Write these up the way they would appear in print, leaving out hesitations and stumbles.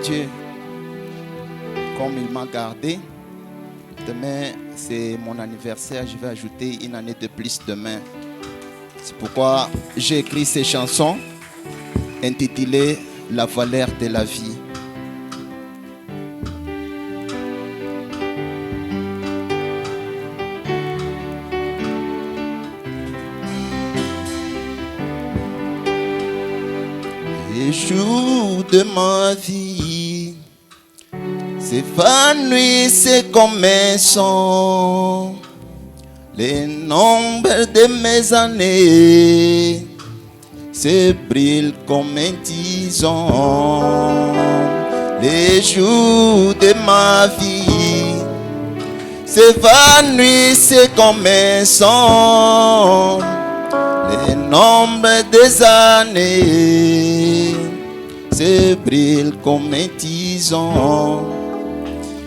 Dieu, comme il m'a gardé, demain c'est mon anniversaire, je vais ajouter une année de plus demain. C'est pourquoi j'ai écrit ces chansons intitulées La valeur de la vie. Les jours de ma vie s'évanouissent comme un son. Le nombre de mes années se brille comme un tison. Les jours de ma vie s'évanouissent comme un son. Le nombre des années se brille comme un tison.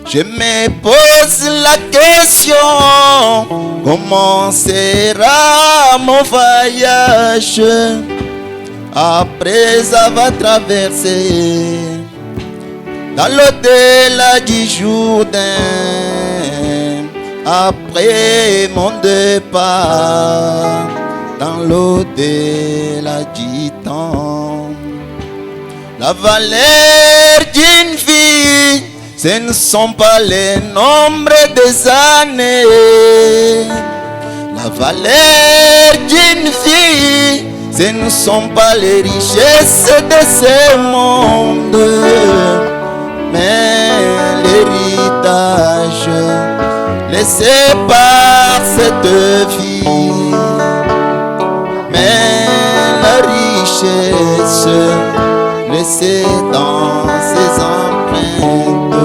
Je me pose la question, comment sera mon voyage après avoir traversé dans l'au-delà du Jourdain, après mon départ dans l'au-delà du temps. La valeur d'une vie, ce ne sont pas les nombres des années. La valeur d'une vie, ce ne sont pas les richesses de ce monde, mais l'héritage laissé par cette vie. Mais la richesse laissée dans ses empreintes.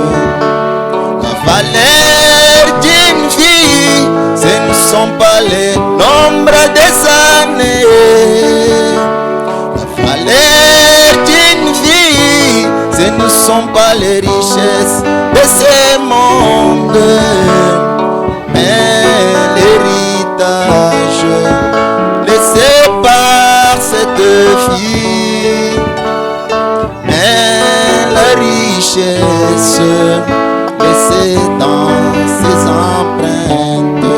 La valeur d'une vie, ce ne sont pas les nombres des années. La valeur d'une vie, ce ne sont pas les richesses de ce monde, mais l'héritage laissé par cette fille. Mais la richesse laissée dans ses empreintes.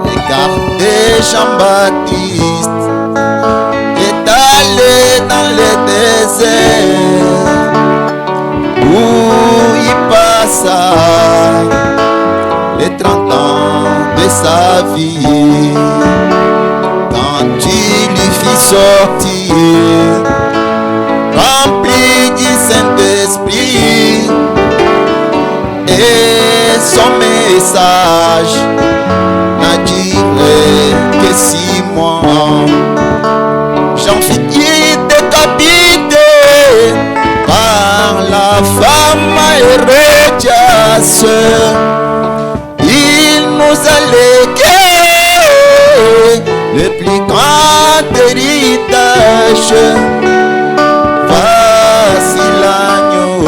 Regardez Jean-Baptiste est allé dans le désert où il passa les 30 ans de sa vie. Quand il lui fit sortir rempli du Saint-Esprit, et son message n'a duré que 6 mois. Jean fut décapité par la femme Hérodias. Il nous a légué le plus grand héritage. Voici l'agneau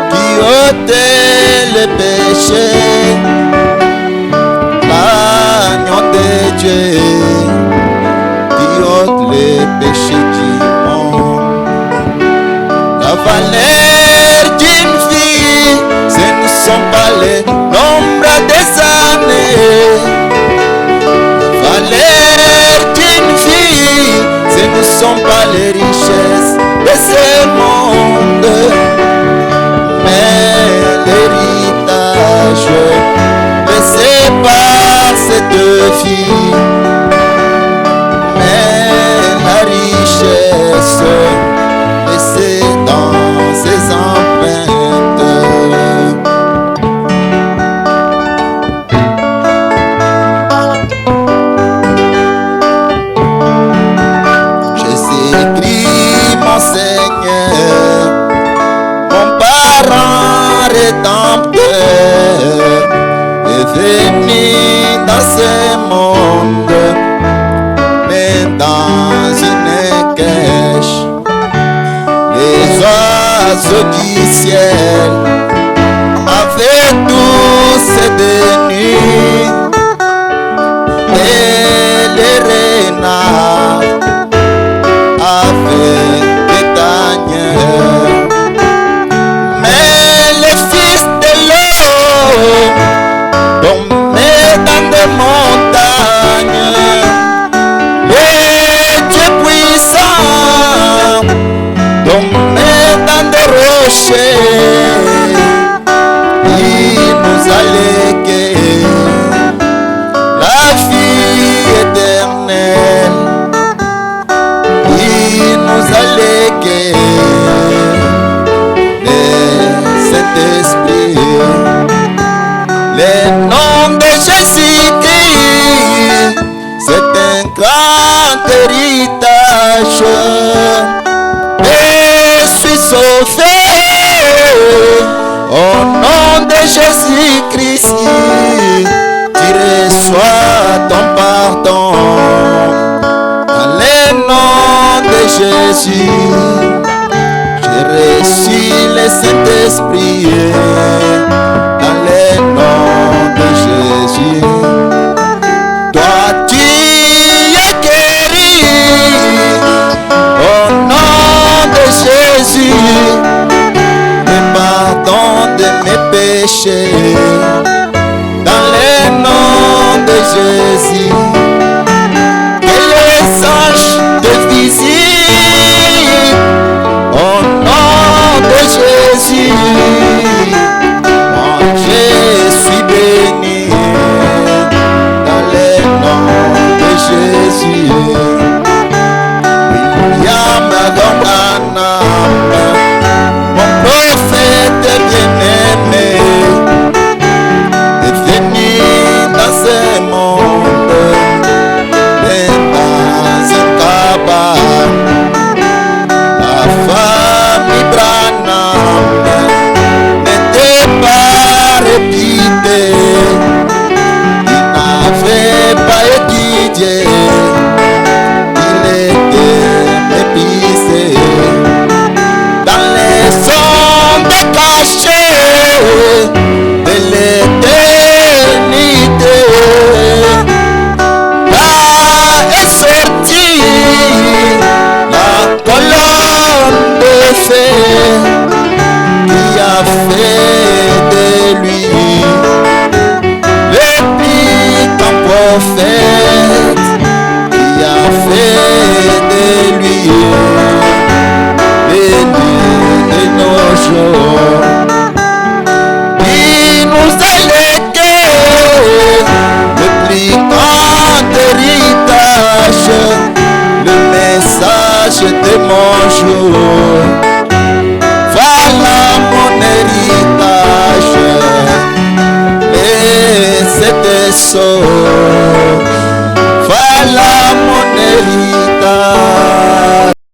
qui ôtait le péché, l'agneau de Dieu qui ôte le péché du monde. La valeur d'une vie, ce ne sont pas les nombres des années. La valeur d'une vie, ce ne sont pas les richesses de ce monde, mais l'héritage laissé par cette fille. Mais la richesse laissée dans ses empreintes. Jésus-Christ, mon Seigneur, mon parent rédempteur, est venu dans ce monde, mais dans une crèche. Les oiseaux du ciel avaient tous de nuit, et les renards avaient des tanières. péchés, il nous a légué la vie éternelle. Il nous a légué le Saint-Esprit. Le nom de Jésus-Christ, c'est un grand héritage. Et je suis sauvé au nom de Jésus-Christ. Tu reçois ton pardon dans le nom de Jésus. J'ai reçu le Saint-Esprit dans le nom de Jésus. Toi tu es guéri au nom de Jésus. Le pardon de mes péchés dans le nom de Jésus. Que les anges te visitent au nom de Jésus. Moi je suis béni dans le nom de Jésus. William Branham, mon prophète bien-aimé, est venu dans ce monde, mais dans un cabane. La famille Branham n'était pas réputée, il n'avait pas étudié, il était méprisé. Dans les ombres cachées de l'éternité, là est sortie la colonne de feu qui a fait de lui le plus grand prophète, qui a fait de lui de nos jours. Il nous a légué le plus grand héritage, le message de mon jour. Voilà mon héritage, et c'était ça.